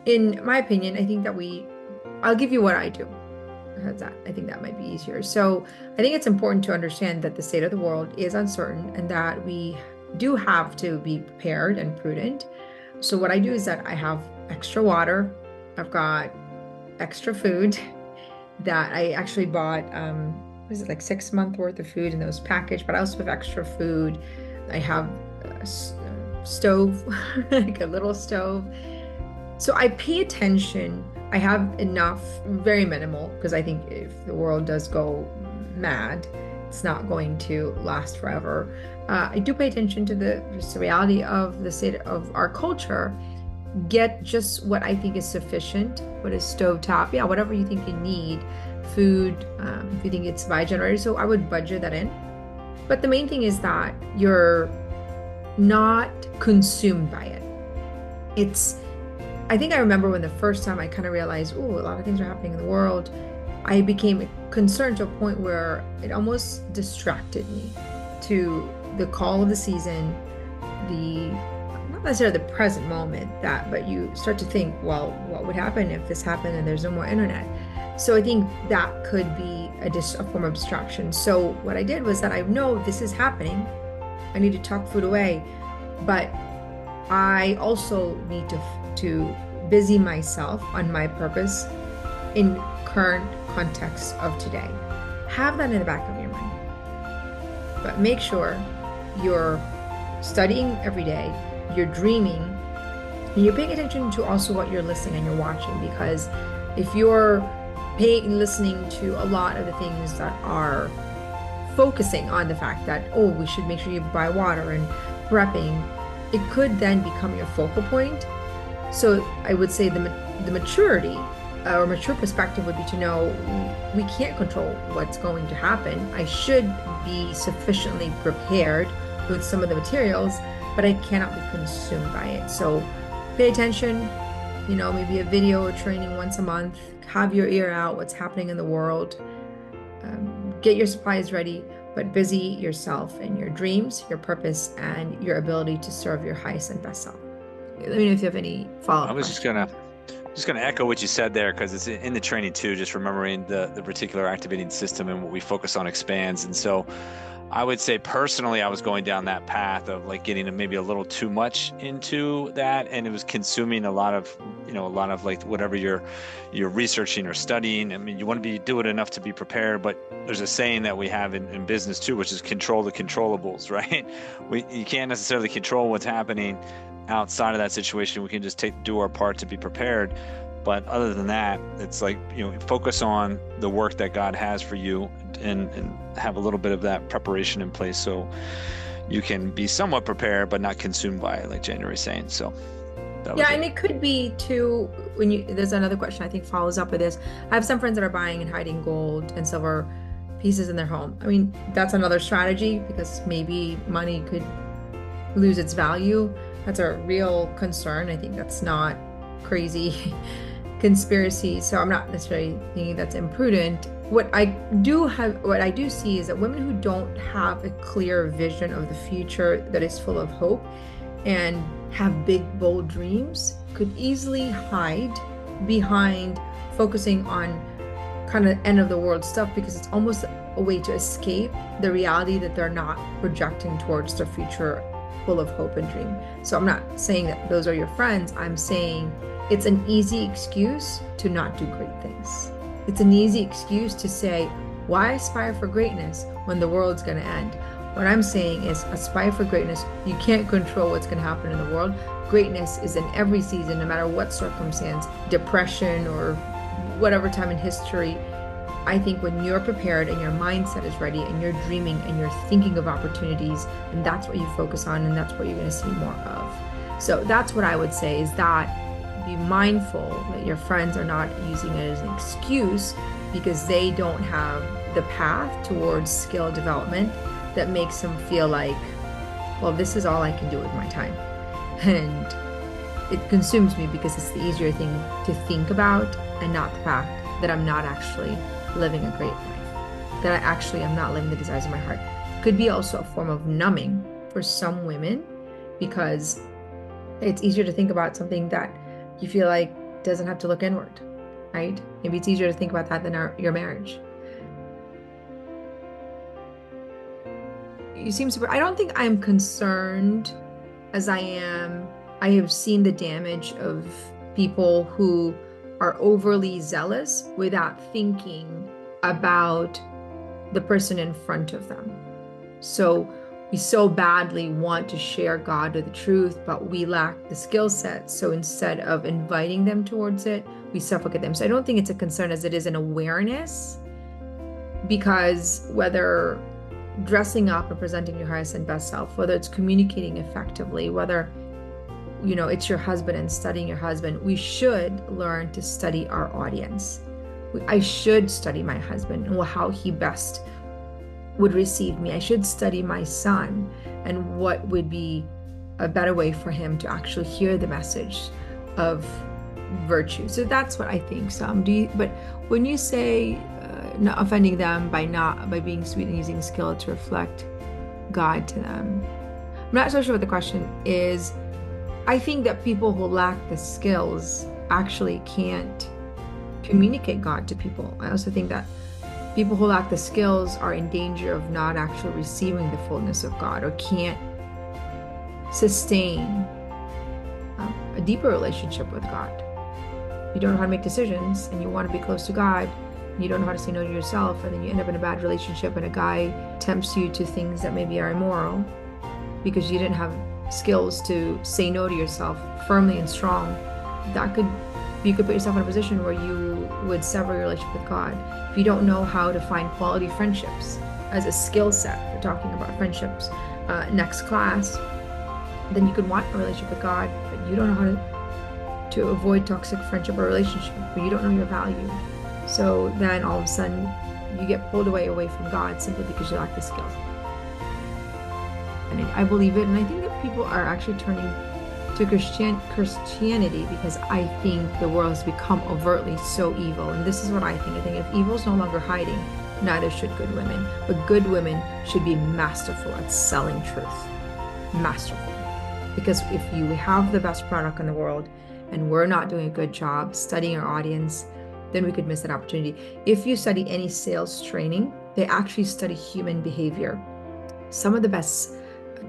In my opinion, I think that I'll give you what I do. How's that? I think that might be easier. So I think it's important to understand that the state of the world is uncertain and that we do have to be prepared and prudent. So what I do is that I have extra water. I've got extra food that I actually bought, was it like 6 month worth of food in those packaged, but I also have extra food. I have a stove, like a little stove. So I pay attention. I have enough, very minimal, because I think if the world does go mad, it's not going to last forever. I do pay attention to just the reality of the state of our culture. Get just what I think is sufficient, what is stovetop, yeah, whatever you think you need, food, if you think it's by generator. So I would budget that in. But the main thing is that you're not consumed by it. I think I remember when the first time I kind of realized, oh, a lot of things are happening in the world. I became concerned to a point where it almost distracted me to the call of the season, not necessarily the present moment, but you start to think, well, what would happen if this happened and there's no more internet? So I think that could be a form of distraction. So what I did was that I know this is happening. I need to tuck food away, but I also need to busy myself on my purpose in current context of today. Have that in the back of your mind. But make sure you're studying every day, you're dreaming, and you're paying attention to also what you're listening and you're watching. Because if you're listening to a lot of the things that are focusing on the fact that, oh, we should make sure you buy water and prepping, it could then become your focal point. So I would say the maturity or mature perspective would be to know we can't control what's going to happen. I should be sufficiently prepared with some of the materials, but I cannot be consumed by it. So pay attention, maybe a video or training once a month, have your ear out, what's happening in the world, get your supplies ready, but busy yourself in your dreams, your purpose, and your ability to serve your highest and best self. Let me know if you have any I follow-up was questions. just gonna echo what you said there, because it's in the training too, just remembering the reticular activating system and what we focus on expands. And so I would say personally, I was going down that path of like getting maybe a little too much into that, and it was consuming a lot of like whatever you're researching or studying. I mean, you want to do it enough to be prepared, but there's a saying that we have in business too, which is control the controllables, right? You can't necessarily control what's happening outside of that situation. We can just do our part to be prepared. But other than that, it's like, focus on the work that God has for you, and have a little bit of that preparation in place so you can be somewhat prepared, but not consumed by it, like January's saying. So that was Yeah, it. and it could be too, there's another question I think follows up with this. I have some friends that are buying and hiding gold and silver pieces in their home. I mean, that's another strategy because maybe money could lose its value. That's a real concern. I think that's not crazy conspiracy. So I'm not necessarily thinking that's imprudent. What I do see is that women who don't have a clear vision of the future that is full of hope and have big, bold dreams could easily hide behind focusing on kind of end of the world stuff, because it's almost a way to escape the reality that they're not projecting towards their future full of hope and dream. So I'm not saying that those are your friends. I'm saying it's an easy excuse to not do great things. It's an easy excuse to say, why aspire for greatness when the world's going to end? What I'm saying is aspire for greatness. You can't control what's going to happen in the world. Greatness is in every season, no matter what circumstance, depression or whatever time in history. I think when you're prepared and your mindset is ready and you're dreaming and you're thinking of opportunities, and that's what you focus on, and that's what you're going to see more of. So that's what I would say, is that be mindful that your friends are not using it as an excuse because they don't have the path towards skill development that makes them feel like, well, this is all I can do with my time. And it consumes me because it's the easier thing to think about, and not the fact that I'm not actually living a great life, that I actually am not living the desires of my heart. Could be also a form of numbing for some women, because it's easier to think about something that you feel like doesn't have to look inward, right? Maybe it's easier to think about that than your marriage. You seem super, I don't think I'm concerned as I have seen the damage of people who are overly zealous without thinking about the person in front of them. So we so badly want to share God or the truth, but we lack the skill set. So instead of inviting them towards it, we suffocate them. So I don't think it's a concern as it is an awareness, because whether dressing up and presenting your highest and best self, whether it's communicating effectively, whether it's your husband and studying your husband, we should learn to study our audience. I should study my husband and how he best would receive me. I should study my son and what would be a better way for him to actually hear the message of virtue. So that's what I think. But when you say not offending them by being sweet and using skill to reflect God to them, I'm not so sure what the question is. I think that people who lack the skills actually can't communicate God to people. I also think that people who lack the skills are in danger of not actually receiving the fullness of God, or can't sustain a deeper relationship with God. You don't know how to make decisions and you want to be close to God. You don't know how to say no to yourself, and then you end up in a bad relationship and a guy tempts you to things that maybe are immoral because you didn't have skills to say no to yourself firmly and strong. You could put yourself in a position where you would sever your relationship with God. If you don't know how to find quality friendships as a skill set, we're talking about friendships next class, then you could want a relationship with God, but you don't know how to avoid toxic friendship or relationship, but you don't know your value. So then all of a sudden you get pulled away from God simply because you lack the skills. And I believe it, and I think that people are actually turning to Christianity because I think the world has become overtly so evil. And this is what I think. I think if evil is no longer hiding, neither should good women. But good women should be masterful at selling truth. Masterful. Because if you have the best product in the world and we're not doing a good job studying our audience, then we could miss that opportunity. If you study any sales training, they actually study human behavior. Some of the best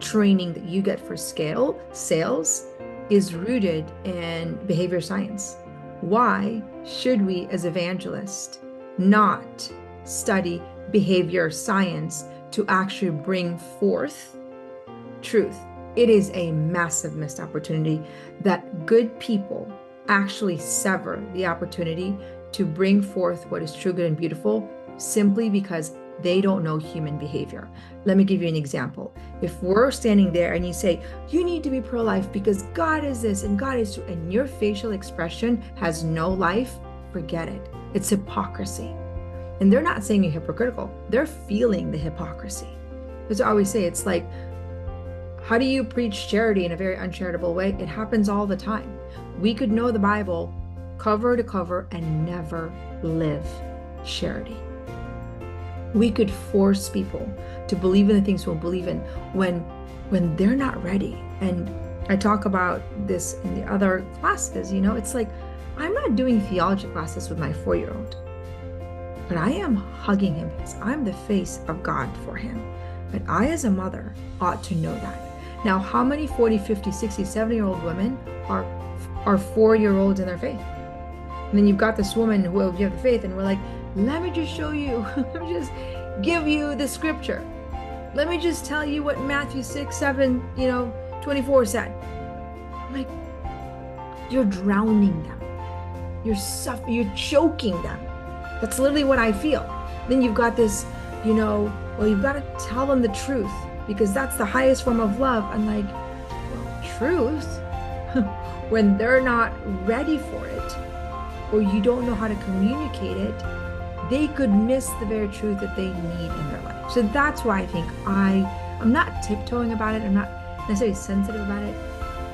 training that you get for sales is rooted in behavior science. Why should we as evangelists not study behavior science to actually bring forth truth? It is a massive missed opportunity that good people actually sever the opportunity to bring forth what is true, good, and beautiful simply because they don't know human behavior. Let me give you an example. If we're standing there and you say, you need to be pro-life because God is this and God is true, and your facial expression has no life, forget it. It's hypocrisy. And they're not saying you're hypocritical. They're feeling the hypocrisy. As I always say, it's like, how do you preach charity in a very uncharitable way? It happens all the time. We could know the Bible cover to cover and never live charity. We could force people to believe in the things we'll believe in when they're not ready. And I talk about this in the other classes, it's like, I'm not doing theology classes with my 4-year-old, but I am hugging him because I'm the face of God for him. But I, as a mother, ought to know that. Now, how many 40, 50, 60, 70-year-old women are 4-year-olds in their faith? And then you've got this woman who you have the faith, and we're like, let me just show you, let me just give you the scripture. Let me just tell you what Matthew 6, 7, 24 said. I'm like, you're drowning them. You're choking them. That's literally what I feel. Then you've got this, well, you've got to tell them the truth because that's the highest form of love. I'm like, well, truth? When they're not ready for it, or you don't know how to communicate it, they could miss the very truth that they need in their life. So that's why I think I'm not tiptoeing about it. I'm not necessarily sensitive about it.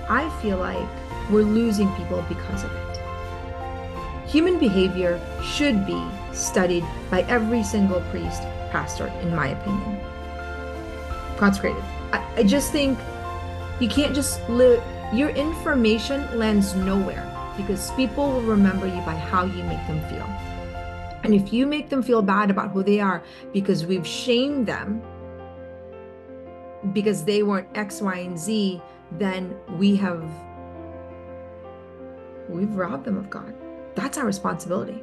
I feel like we're losing people because of it. Human behavior should be studied by every single priest, pastor, in my opinion. Consecrated. I just think you can't just live, your information lands nowhere because people will remember you by how you make them feel. And if you make them feel bad about who they are because we've shamed them because they weren't X, Y, and Z, then we've robbed them of God. That's our responsibility.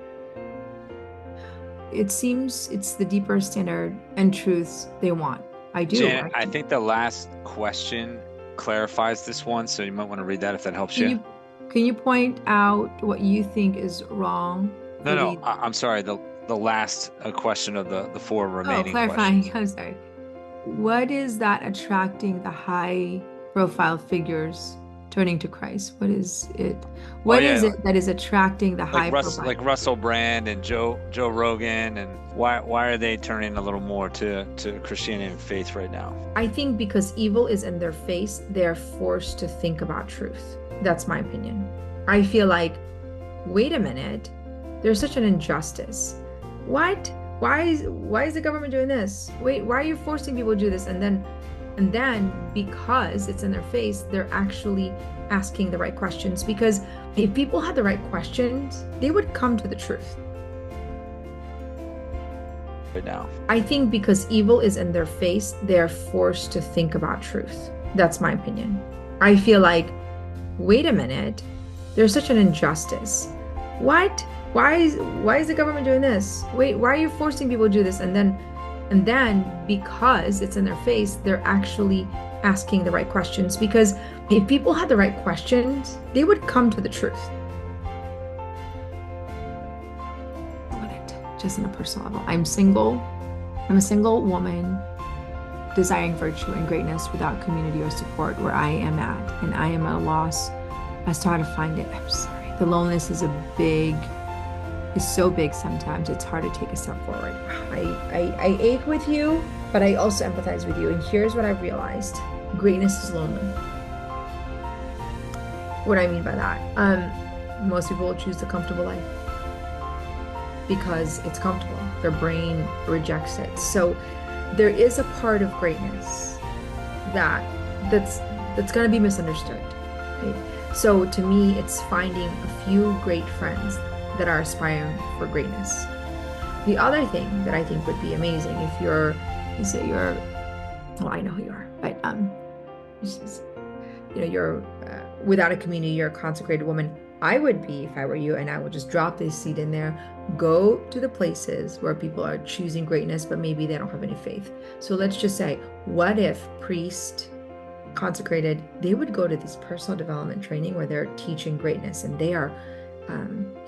It seems it's the deeper standard and truths they want. I do. Janet, I think the last question clarifies this one, so you might want to read that if that helps you. Can you point out what you think is wrong? No, I'm sorry. The last question of the four remaining clarifying. questions. I'm sorry. What is that attracting the high profile figures turning to Christ? What is it? What is it that is attracting the high profile? Like Russell Brand and Joe Rogan, and why are they turning a little more to Christianity and faith right now? I think because evil is in their face, they're forced to think about truth. That's my opinion. I feel like, wait a minute, there's such an injustice. What? Why is the government doing this? Wait, why are you forcing people to do this? And then because it's in their face, they're actually asking the right questions. Because if people had the right questions, they would come to the truth. Right now, I think because evil is in their face, they're forced to think about truth. That's my opinion. I feel like, wait a minute, there's such an injustice. What? Why is the government doing this? Wait, why are you forcing people to do this? And then because it's in their face, they're actually asking the right questions. Because if people had the right questions, they would come to the truth. Just on a personal level, I'm single. I'm a single woman desiring virtue and greatness without community or support where I am at, and I am at a loss as to how to find it. I'm sorry. The loneliness is so big sometimes it's hard to take a step forward. I ache with you, but I also empathize with you. And here's what I've realized. Greatness is lonely. What I mean by that, most people will choose the comfortable life because it's comfortable. Their brain rejects it. So there is a part of greatness that's going to be misunderstood. Right? So to me, it's finding a few great friends that are aspiring for greatness. The other thing that I think would be amazing if well, I know who you are, but you're without a community, you're a consecrated woman. I would be if I were you, and I would just drop this seed in there. Go to the places where people are choosing greatness, but maybe they don't have any faith. So let's just say, what if priest, consecrated, they would go to this personal development training where they're teaching greatness, and they are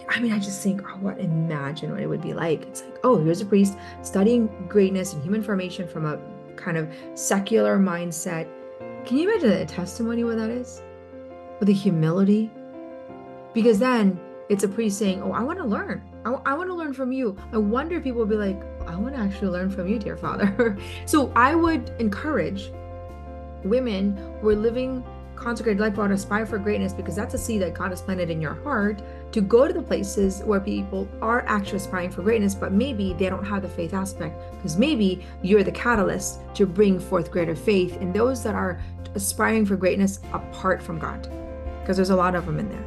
I just think, imagine what it would be like. It's like, oh, here's a priest studying greatness and human formation from a kind of secular mindset. Can you imagine the testimony what that is? With the humility? Because then it's a priest saying, oh, I want to learn. I want to learn from you. I wonder if people will be like, I want to actually learn from you, dear Father. So I would encourage women who are living consecrated life, want to aspire for greatness, because that's a seed that God has planted in your heart, to go to the places where people are actually aspiring for greatness, but maybe they don't have the faith aspect, because maybe you're the catalyst to bring forth greater faith in those that are aspiring for greatness apart from God, because there's a lot of them in there.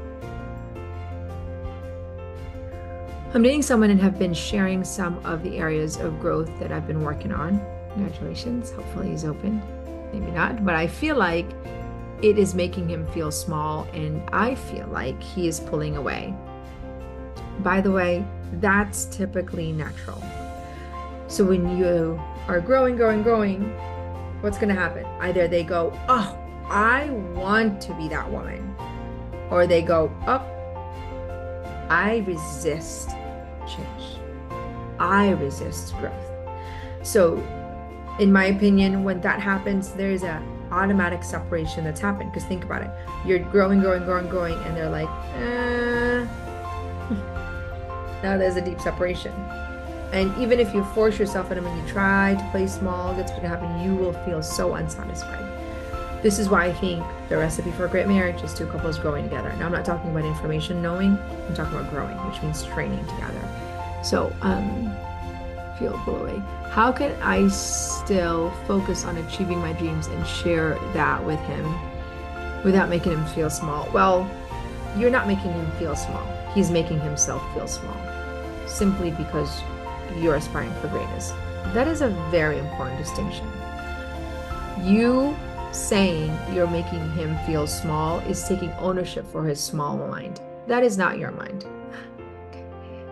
I'm dating someone and have been sharing some of the areas of growth that I've been working on. Congratulations. Hopefully he's open. Maybe not, but I feel like it is making him feel small, and I feel like he is pulling away. By the way, that's typically natural. So when you are growing, what's going to happen? Either they go, oh, I want to be that woman. Or they go, oh, I resist change. I resist growth. So in my opinion, when that happens, there's a automatic separation that's happened. Because think about it, you're growing, and they're like, now there's a deep separation. And even if you force yourself in them and you try to play small, that's what's going to happen. You will feel so unsatisfied. This is why I think the recipe for a great marriage is two couples growing together. Now, I'm not talking about information knowing, I'm talking about growing, which means training together. So feel pull away. How can I still focus on achieving my dreams and share that with him without making him feel small? Well, you're not making him feel small. He's making himself feel small simply because you're aspiring for greatness. That is a very important distinction. You saying you're making him feel small is taking ownership for his small mind. That is not your mind.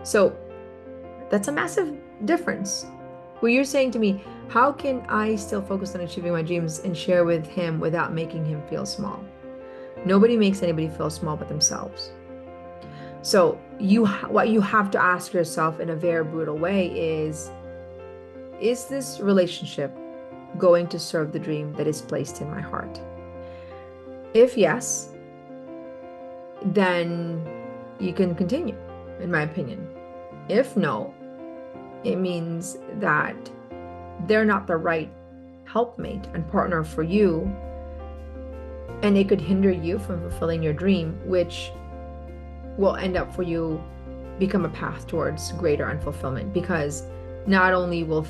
So that's a massive difference. Where you're saying to me, how can I still focus on achieving my dreams and share with him without making him feel small? Nobody makes anybody feel small but themselves. So what you have to ask yourself in a very brutal way is this relationship going to serve the dream that is placed in my heart? If yes, then you can continue, in my opinion. If no, it means that they're not the right helpmate and partner for you, and it could hinder you from fulfilling your dream, which will end up for you become a path towards greater unfulfillment, because not only will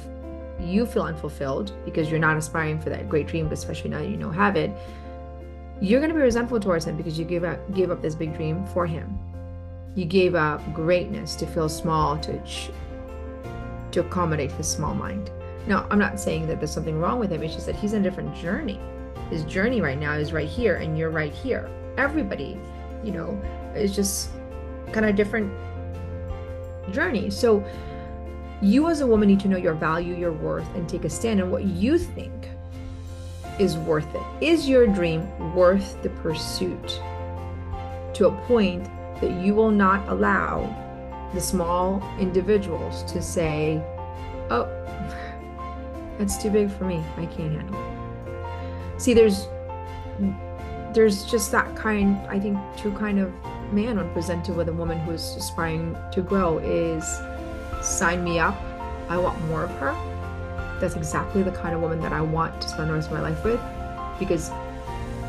you feel unfulfilled because you're not aspiring for that great dream, but especially now that you have it, you're going to be resentful towards him because you gave up this big dream for him. You gave up greatness to feel small, to accommodate his small mind. Now, I'm not saying that there's something wrong with him. It's just that he's in a different journey. His journey right now is right here, and you're right here. Everybody, is just kind of different journey. So you as a woman need to know your value, your worth, and take a stand on what you think is worth it. Is your dream worth the pursuit to a point that you will not allow the small individuals to say, oh, that's too big for me, I can't handle it? See, there's just that kind, I think, true kind of man when presented with a woman who is aspiring to grow is, sign me up, I want more of her. That's exactly the kind of woman that I want to spend the rest of my life with, because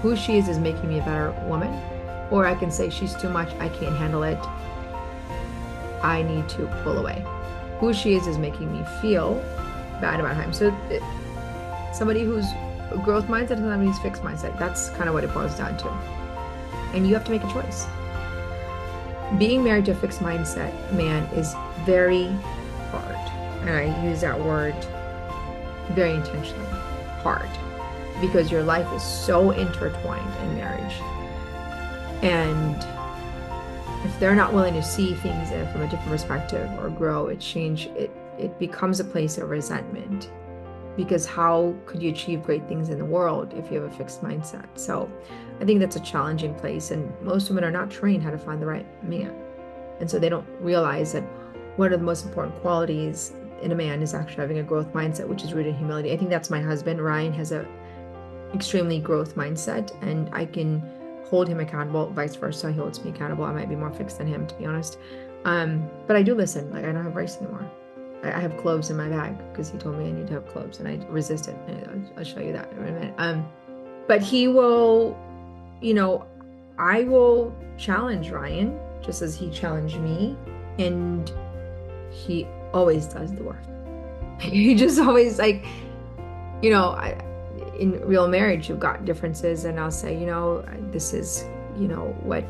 who she is making me a better woman. Or I can say, she's too much, I can't handle it, I need to pull away. Who she is making me feel bad about him. So somebody who's a growth mindset and somebody who's fixed mindset, that's kind of what it boils down to. And you have to make a choice. Being married to a fixed mindset man is very hard. And I use that word very intentionally, hard, because your life is so intertwined in marriage. And if they're not willing to see things from a different perspective or grow, it becomes a place of resentment. Because how could you achieve great things in the world if you have a fixed mindset? So I think that's a challenging place, and most women are not trained how to find the right man. And so they don't realize that one of the most important qualities in a man is actually having a growth mindset, which is rooted in humility. I think that's my husband. Ryan has a extremely growth mindset, and I can hold him accountable, vice versa. He holds me accountable. I might be more fixed than him, to be honest. But I do listen. Like, I don't have rice anymore. I have cloves in my bag because he told me I need to have cloves, and I resisted. I'll show you that in a minute. But he will, I will challenge Ryan just as he challenged me, and he always does the work. He just always, like, in real marriage, you've got differences, and I'll say, this is, what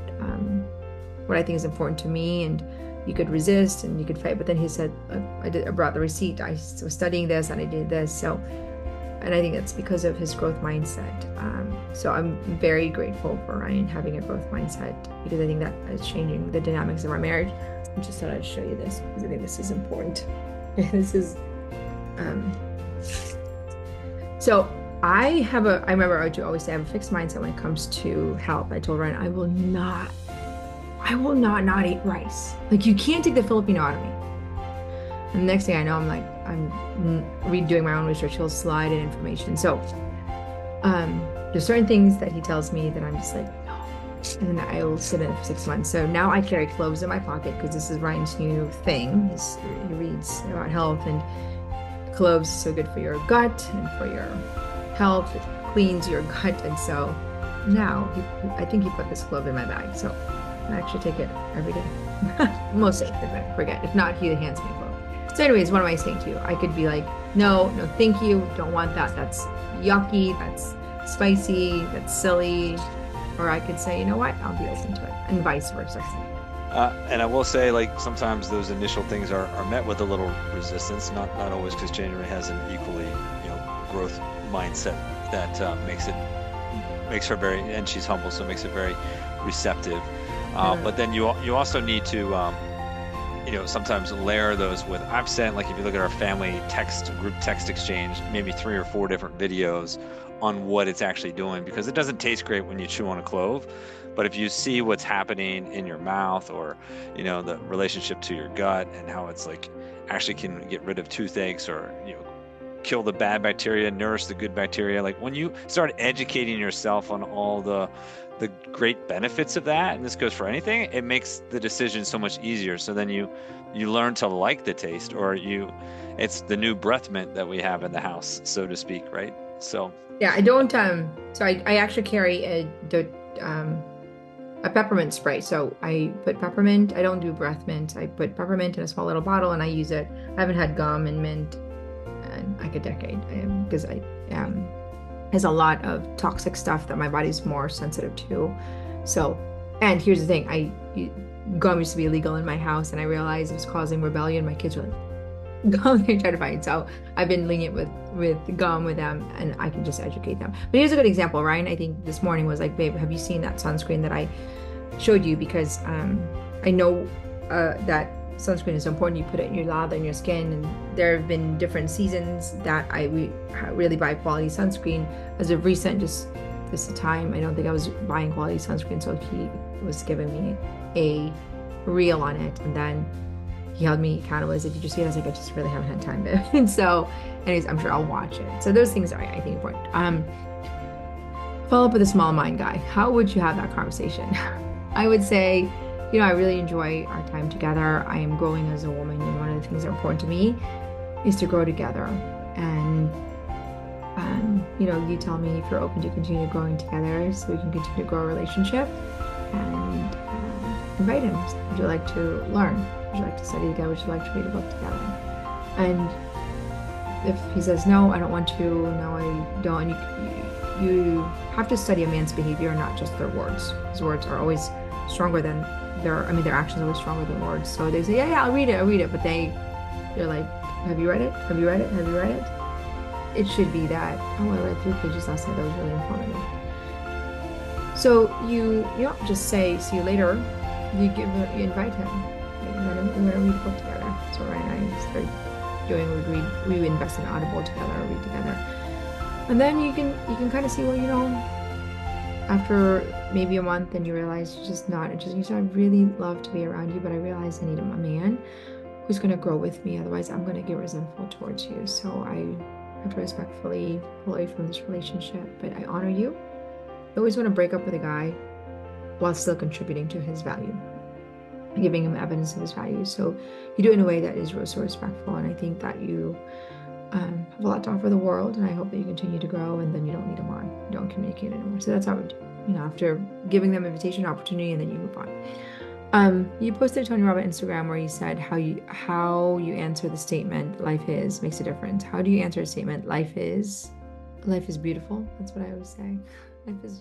I think is important to me, and you could resist and you could fight. But then he said, I brought the receipt. I was studying this and I did this. So, and I think that's because of his growth mindset. So I'm very grateful for Ryan having a growth mindset, because I think that is changing the dynamics of our marriage. I just thought I'd show you this because I think this is important. This is, so I remember I always say I have a fixed mindset when it comes to health. I told Ryan, I will not eat rice. Like, you can't take the Filipino out of me. And the next thing I know, I'm redoing my own research. He'll slide in information. So there's certain things that he tells me that I'm just like, no. And then I will sit in it for 6 months. So now I carry cloves in my pocket because this is Ryan's new thing. He reads about health, and cloves is so good for your gut and for your health. It cleans your gut. And so now I think he put this clove in my bag. So I actually take it every day. Most days, if I forget. If not, he hands me a clove. So anyways, what am I saying to you? I could be like, no, thank you. Don't want that. That's yucky. That's spicy. That's silly. or I could say, you know what, I'll be open to it, and vice versa. And I will say, like, sometimes those initial things are met with a little resistance, not always, because January has an equally, growth mindset that makes her very, and she's humble, so it makes it very receptive. Yeah. But then you also need to, sometimes layer those with, I've sent, like, if you look at our family group text exchange, maybe 3 or 4 different videos on what it's actually doing, because it doesn't taste great when you chew on a clove. But if you see what's happening in your mouth, or, the relationship to your gut, and how it's like actually can get rid of toothaches, or, kill the bad bacteria, nourish the good bacteria. Like, when you start educating yourself on all the great benefits of that, and this goes for anything, it makes the decision so much easier. So then you learn to like the taste, or it's the new breath mint that we have in the house, so to speak, right? So Yeah, I don't so I actually carry a peppermint spray. So I put peppermint, I don't do breath mint. I put peppermint in a small little bottle and I use it. I haven't had gum and mint in like a decade, because I has a lot of toxic stuff that my body's more sensitive to. So, and here's the thing, gum used to be illegal in my house, and I realized it was causing rebellion. My kids were like, gum, they try to fight. So I've been lenient with gum with them, and I can just educate them. But here's a good example. Ryan, I think this morning, was like, babe, have you seen that sunscreen that I showed you? Because I know that sunscreen is important. You put it in your lather in your skin, and there have been different seasons that I really buy quality sunscreen. As of recent, just this time, I don't think I was buying quality sunscreen, so he was giving me a reel on it, and then he held me accountable. As if you just see it, I was like, I just really haven't had time to. And so, anyways, I'm sure I'll watch it. So those things are, I think, important. Follow up with a small mind guy. How would you have that conversation? I would say, I really enjoy our time together. I am growing as a woman, and one of the things that are important to me is to grow together. And you tell me if you're open to continue growing together, so we can continue to grow a relationship. And invite him. Would you like to learn? Would you like to study together? Would you like to read a book together? And if he says no, I don't want to, no, I don't, you have to study a man's behavior, not just their words. His words are always stronger than their actions are always stronger than words. So they say, yeah, I'll read it, but they're like, have you read it? Have you read it? Have you read it? It should be that, oh, I read 3 pages last night, that was really informative. So you don't just say, see you later. You invite him. Like, we're gonna read a book together. So Ryan and I started doing, we would invest in Audible together, read together. And then you can kind of see, well, after maybe a month, and you realize I really love to be around you, but I realize I need a man who's gonna grow with me. Otherwise, I'm gonna get resentful towards you. So I have to respectfully pull away from this relationship, but I honor you. I always want to break up with a guy while still contributing to his value, giving him evidence of his value. So you do it in a way that is so respectful, and I think that you have a lot to offer the world, and I hope that you continue to grow, and then you don't need them on. You don't communicate anymore. So that's how I would do, after giving them invitation, opportunity, and then you move on. You posted Tony Robbins Instagram where you said how you answer the statement, life makes a difference. How do you answer a statement, life is beautiful? That's what I always say. Life is